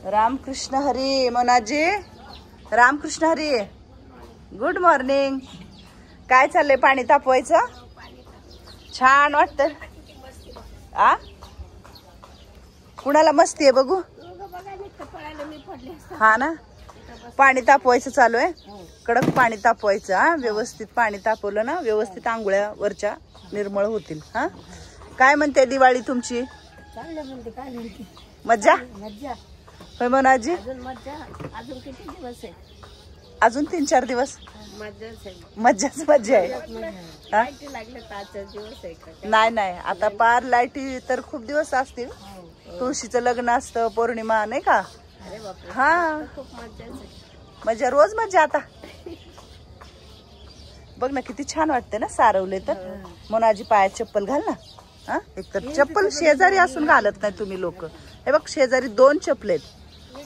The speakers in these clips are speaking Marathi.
रामकृष्ण हरी मोनाजी, रामकृष्ण हरी. Good morning. काय चाललंय? पाणी तापवायचं. छान वाटतं. आ कुणाला मस्ती आहे बघू. हा ना, पाणी तापवायचं चालू आहे. कडक पाणी तापवायचं. हा, व्यवस्थित पाणी तापवलं ना, व्यवस्थित आंघोळ्या वरच्या निर्मळ होतील. हा, काय म्हणते दिवाळी तुमची? मज्जा होय मोनाजी. अजून किती दिवस आहे? अजून 3-4 दिवस मज्जाच मज्जा आहे. नाही नाही, आता पार लाईटी तर खूप दिवस असतील. तुळशीचं लग्न असतं, पौर्णिमा नाही का. हा, मजा रोज मजा. आता बघ ना किती छान वाटते ना सारवले तर. मोनाजी पायात चप्पल घाल ना. हा, एक तर चप्पल शेजारी असून घालत नाही तुम्ही लोक. हे बघ, शेजारी 2 चप्पल आहेत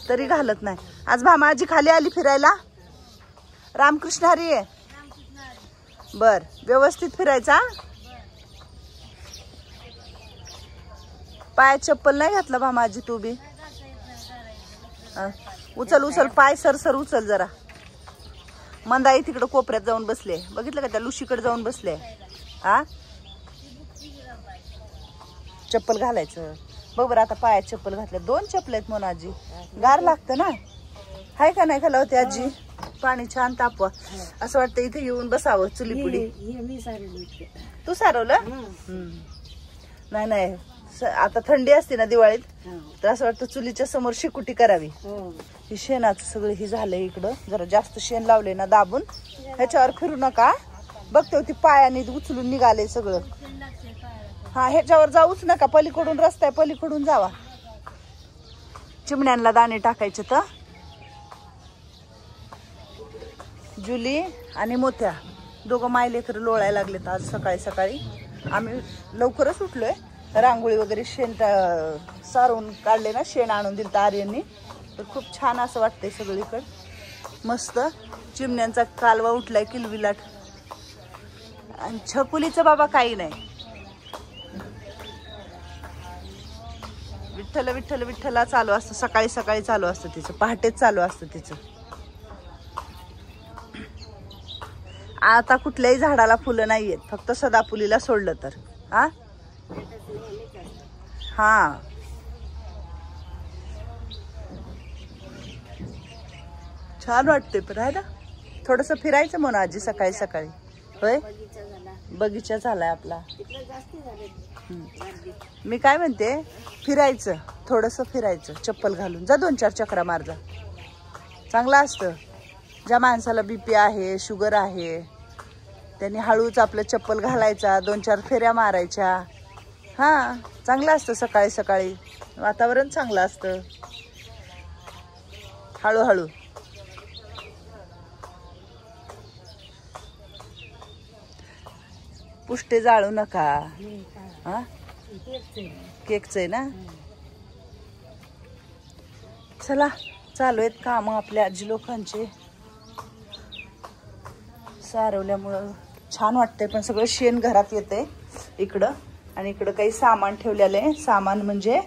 तरी घालत नाही. आज भामाजी खाली आली फिरायला. रामकृष्ण हरी आहे. बर, व्यवस्थित फिरायचा. पायात चप्पल नाही घातला भामाजी तू बी. उचल उचल पाय, सरसर उचल जरा. मंदाई तिकडे कोपऱ्यात जाऊन बसले. बघितलं का, त्या लुशीकडे जाऊन बसले. हा, चप्पल घालायचं. बघ बरं, आता पायात चप्पल घातल्या. 2 चप्पल आहेत मोनाजी. गार लागतं ना. हाय का नाही? खाला होते आजी. पाणी छान तापवा. असं वाटतं इथे येऊन बसावं चुली पुढे. तू सारवलं? नाही नाही, आता थंडी असते ना दिवाळीत, तर असं वाटतं चुलीच्या समोर शिकुटी करावी. हे शेणाचं सगळं हे झालंय इकडं. जरा जास्त शेण लावले ना दाबून. ह्याच्यावर फिरू नका. बघते होती पायाने उचलून निघाले सगळं. हा, ह्याच्यावर जाऊच नका. पलीकडून रस्ता आहे, पलीकडून जावा. चिमण्यांना दाणे टाकायचे. तर जुली आणि मोत्या दोघं मायलेकर लोळायला लागलेत आज सकाळी सकाळी. आम्ही लवकरच उठलोय. रांगोळी वगैरे शेण सारवून काढले ना, शेण आणून दिलं आर्यननी. तर खूप छान असं वाटतंय सगळीकडे. मस्त चिमण्यांचा कालवा उठलाय किलविलाट. आणि छकुलीचं बाबा काही नाही. विठ्ठल विठ्ठल विठ्ठला चालू असतं. सकाळी सकाळी चालू असतं तिचं. पहाटेच चालू असतं तिचं. आता कुठल्याही झाडाला फुलं नाहीयेत, फक्त सदाफुलीला सोडलं तर. हा हा, छान वाटते. पण आहे ना, थोडस फिरायचं म्हणून आजी सकाळी सकाळी. होय, बगीचा झालाय आपला. मी काय म्हणते, फिरायचं थोडस, फिरायचं चप्पल घालून जा. 2-4 चक्रा मार जा. चांगलं असतं. ज्या माणसाला बीपी आहे, शुगर आहे, त्यांनी हळूच आपलं चप्पल घालायचा, 2-4 फेऱ्या मारायच्या. हा, चांगलं असतं. सकाळी सकाळी वातावरण चांगलं असतं. हळूहळू. पुष्टे जाळू नका. हा, केकच आहे ना. चला, चालू आहेत काम आपल्या आजी लोकांचे. सारवल्यामुळं छान वाटतंय. पण सगळं शेण घरात येते इकडं. आणि इकडं काही सामान ठेवलेलं आहे. सामान म्हणजे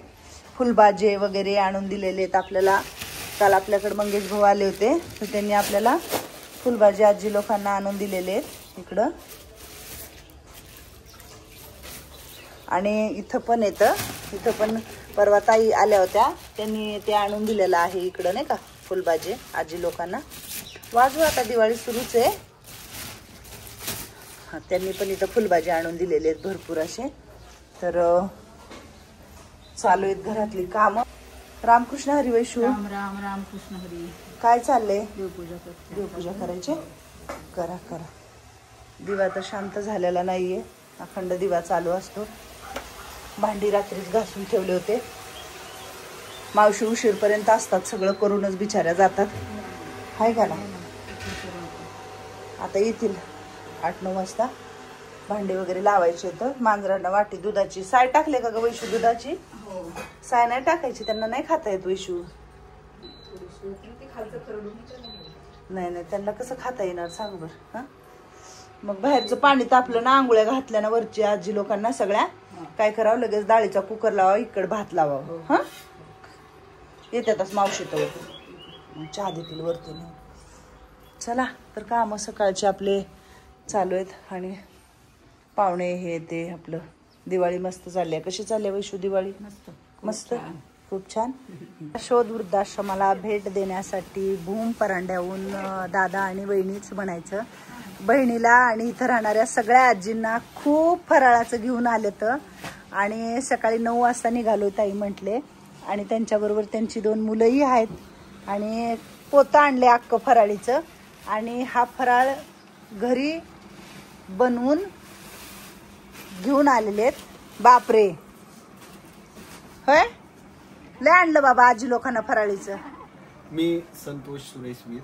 फुलभाजे वगैरे आणून दिलेले आहेत आपल्याला. काल आपल्याकडे मंगेश भाऊ आले होते, तर त्यांनी आपल्याला फुलभाजी आजी लोकांना आणून दिलेले आहेत इकडं. आणि इथं पण येतं. इथं पण परवा ताई आल्या होत्या, त्यांनी ते आणून दिलेलं आहे इकडं नाही का, फुलभाजी आजी लोकांना. वाजू आता, दिवाळी सुरूच आहे. हा, त्यांनी पण इथं फुलभाजी आणून दिलेले आहेत भरपूर असे. तर चालू आहेत घरातली काम. रामकृष्ण हरी. वैशू राम राम. रामकृष्ण हरी. काय चाललंय? देवपूजा करते. देवपूजा करायची. करा करा. दिवा तर शांत झालेला नाहीये, अखंड दिवा चालू असतो. भांडी रात्रीच घासून ठेवले होते. मावशी उशीरपर्यंत असतात, सगळं करूनच बिचाऱ्या जातात. हाय का ना. आता येतील 8-9 वाजता. भांडे वगैरे लावायचे तर. मांजरांना वाटी दुधाची. साय टाकले का ग वैशू दुधाची? साय नाही टाकायची, त्यांना नाही खाता येत वैशू. नाही नाही, त्यांना कसं खाता येणार सांग बर. हा, मग बाहेरचं पाणी तापलं ना, आंघोळ्या घातल्या ना वरची आजी लोकांना सगळ्या, काय करावं, लगेच डाळीचा कुकर लावा, इकडे भात लावावं. हा, येतातच मावशी तर मग चहा देतील वरतून. चला तर कामं सकाळचे आपले चालू आहेत आणि पाहुणे हे ते आपलं दिवाळी मस्त चालली आहे. कशी चालली आहे वैशू दिवाळी? मस्त खूप छान. शोध वृद्धाश्रमाला भेट देण्यासाठी भूम परांड्याहून दादा आणि वहिनीच म्हणायचं बहिणीला आणि इथं राहणाऱ्या सगळ्या आजींना खूप फराळाचं घेऊन आले तर आणि सकाळी 9 वाजता निघालो ताई म्हटले आणि त्यांच्याबरोबर त्यांची 2 मुलंही आहेत आणि पोतं आणले अख्खं फराळीचं आणि हा फराळ घरी बनवून घेऊन आलेले आहेत. बापरे होय लय आणलं बाबा आजी लोकांना फराळीचं. मी संतोष सुरेश वीर,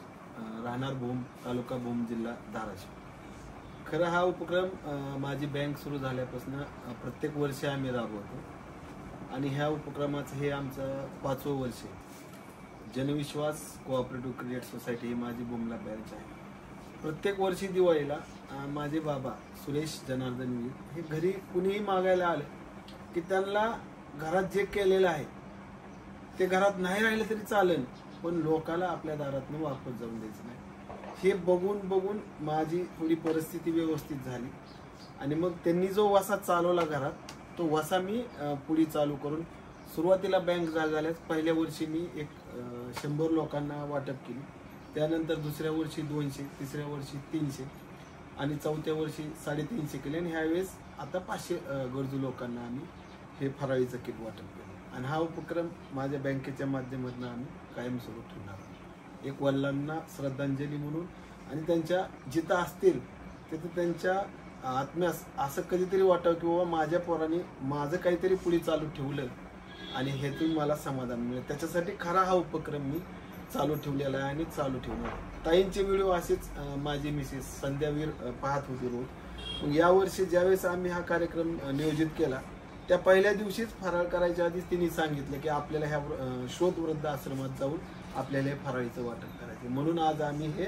राहणार भूम, तालुका भूम, जिल्हा धाराशिव. खरं हा उपक्रम माझी बँक सुरू झाल्यापासून प्रत्येक वर्षी आम्ही राबवतो आणि ह्या उपक्रमाचं हे आमचं 5वं वर्ष आहे. जनविश्वास कोऑपरेटिव्ह क्रेडिट सोसायटी ही माझी भूमला बँक आहे. प्रत्येक वर्षी दिवाळीला माझे बाबा सुरेश जनार्दन वीर हे घरी कुणीही मागायला आलं की त्यांना घरात जे केलेलं आहे ते घरात नाही राहिलं तरी चालेल पण लोकाला आपल्या दारातनं वापस जाऊन द्यायचं नाही. हे बघून बघून माझी थोडी परिस्थिती व्यवस्थित झाली आणि मग त्यांनी जो वसा चालवला घरात तो वसा मी पुढे चालू करून सुरुवातीला बँक झाल्यास पहिल्या वर्षी मी 100 लोकांना वाटप केली. त्यानंतर दुसऱ्या वर्षी 200, तिसऱ्या वर्षी 300 आणि चौथ्या वर्षी 350 केले आणि ह्यावेळेस आता 500 गरजू लोकांना आम्ही हे फराळीचं किट वाटप केलं आणि हा उपक्रम माझ्या बँकेच्या माध्यमातून आम्ही कायम सुरू ठेवणार. एक वडिलांना श्रद्धांजली म्हणून आणि त्यांच्या जिथं असतील तिथं त्यांच्या आत्म्यास असं कधीतरी वाटावं की बाबा माझ्या पोराने माझं काहीतरी पुढे चालू ठेवलं आणि हेतून मला समाधान मिळेल. त्याच्यासाठी खरा हा उपक्रम मी चालू ठेवलेला आहे आणि चालू ठेवणार. ताईंचे व्हिडिओ असेच माझी मिसेस संध्यावीर पाहत होती रोज. मग यावर्षी ज्यावेळेस आम्ही हा कार्यक्रम नियोजित केला त्या पहिल्या दिवशीच फराळ करायच्या आधीच तिने सांगितलं की आपल्याला ह्या शोध वृद्ध आश्रमात जाऊन आपल्याला हे फराळीचं वाटप करायचं. म्हणून आज आम्ही हे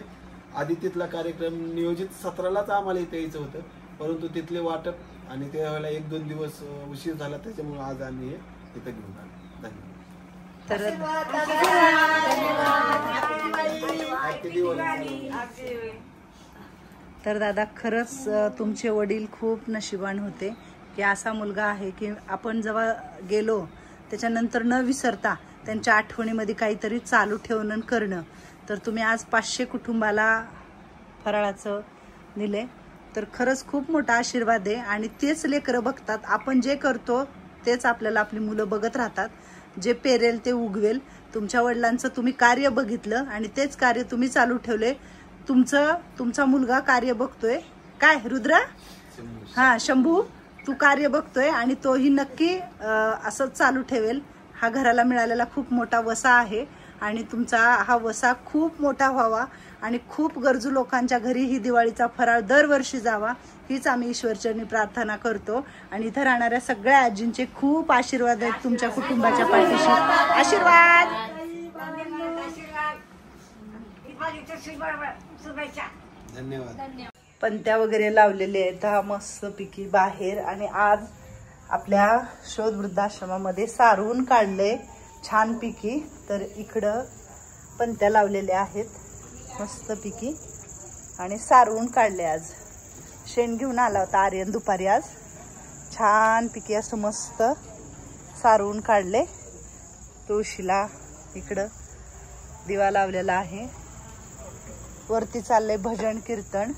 आधी तिथला कार्यक्रम नियोजित 17लाच आम्हाला इथे यायचं होतं परंतु तिथले वाटप आणि त्यावेळेला 1-2 दिवस उशीर झाला त्याच्यामुळे आज आम्ही हे इथं घेऊन आलो. धन्यवाद. तर दादा खरंच तुमचे वडील खूप नशिबान होते की असा मुलगा आहे की आपण जेव्हा गेलो त्याच्यानंतर न विसरता त्यांच्या आठवणीमध्ये काहीतरी चालू ठेवणं करणं. तर तुम्ही आज 500 कुटुंबाला फराळाचं दिले तर खरंच खूप मोठा आशीर्वाद आहे आणि तेच लेकरं बघतात. आपण जे करतो तेच आपल्याला आपली मुलं बघत राहतात. जे पेरेल ते उगवेल. तुमच्या वडिलांचं तुम्ही कार्य बघितलं आणि तेच कार्य तुम्ही चालू ठेवले. तुमचा मुलगा कार्य बघतोय काय रुद्र? हा शंभू तू कार्य बघतोय आणि तोही नक्की असंच चालू ठेवेल. हा घराला मिळालेला खूप मोठा वसा आहे आणि तुमचा हा वसा खूप मोठा व्हावा आणि खूप गरजू लोकांच्या घरी ही दिवाळीचा फराळ दरवर्षी जावा हीच आम्ही ईश्वरचरणी प्रार्थना करतो. आणि इथं राहणाऱ्या सगळ्या आजींचे खूप आशीर्वाद आहेत तुमच्या कुटुंबाच्या पाठीशी. आशीर्वाद. धन्यवाद. पंत्या वगैरे लावलेले आहेत हा मस्तपैकी बाहेर आणि आज आपल्या शोध वृद्धाश्रमामध्ये सारवून काढले छानपैकी. तर इकडं पंत्या लावलेल्या आहेत मस्तपैकी आणि सारवून काढले. आज शेण घेऊन आला होता आर्यन दुपारी. आज छानपैकी असं मस्त सारवून काढले. तुळशीला इकडं दिवा लावलेला आहे. वरती चाललंय भजन कीर्तन.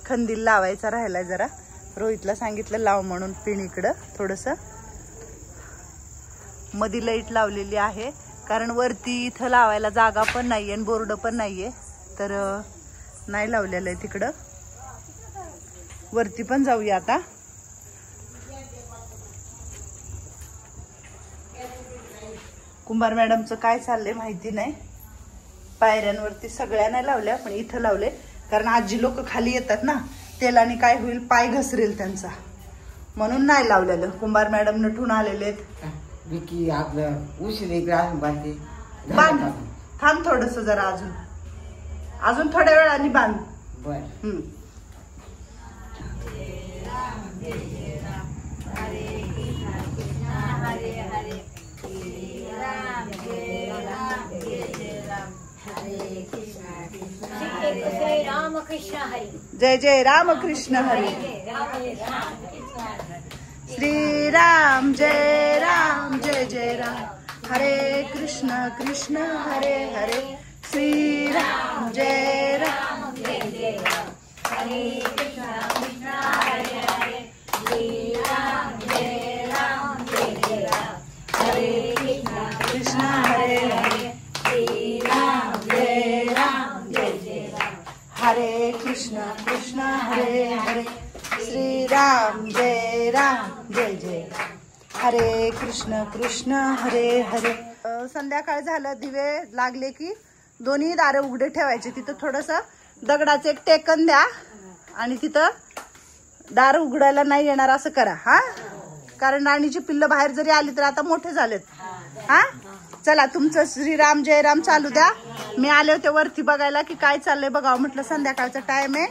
खंदील लावायचा राहिलाय जरा. रोहितला सांगितलं लाव म्हणून पिन इकडं थोडस. मधी लाईट लावलेली आहे कारण वरती इथं लावायला जागा पण नाहीये आणि बोर्ड पण नाहीये तर नाही लावलेलं आहे तिकडं. वरती पण जाऊया आता. कुंभार मॅडमचं काय चाललंय माहिती नाही. पायऱ्यांवरती सगळ्या नाही लावल्या पण इथं लावले कारण आजी लोक खाली येतात ना तेलाने काय होईल पाय घसरेल त्यांचा म्हणून नाही लावलेलं. कुंभार मॅडम नटून आलेले आहेत. बांध थांब थोडस जरा अजून थोड्या वेळाने बांध. जय जय राम कृष्ण हरी. श्री राम जय राम जय जय राम. हरे कृष्ण कृष्ण हरे हरे. श्री राम जय राम जय जय राम. हरे कृष्ण कृष्ण हरे हरे. श्री राम जय राम जय जय राम. हरे कृष्ण कृष्ण हरे हरे. श्री राम जय राम जय जय राम. हरे कृष्ण कृष्ण हरे हरे. श्री राम जय राम जय जय राम. हरे कृष्ण कृष्ण हरे हरे. संध्याकाळ झालं, दिवे लागले की दोन्ही दारे उघडे ठेवायचे. तिथं थोडस दगडाचं एक टेकन द्या आणि तिथं दार उघडायला नाही येणार असं करा हा. कारण राणीची पिल्लं बाहेर जरी आली तर आता मोठे झालेत हा. चला तुमचं श्रीराम जय राम चालू द्या. मी आले होते वरती बघायला की काय चाललंय बघावं म्हटलं, संध्याकाळचा टाइम आहे.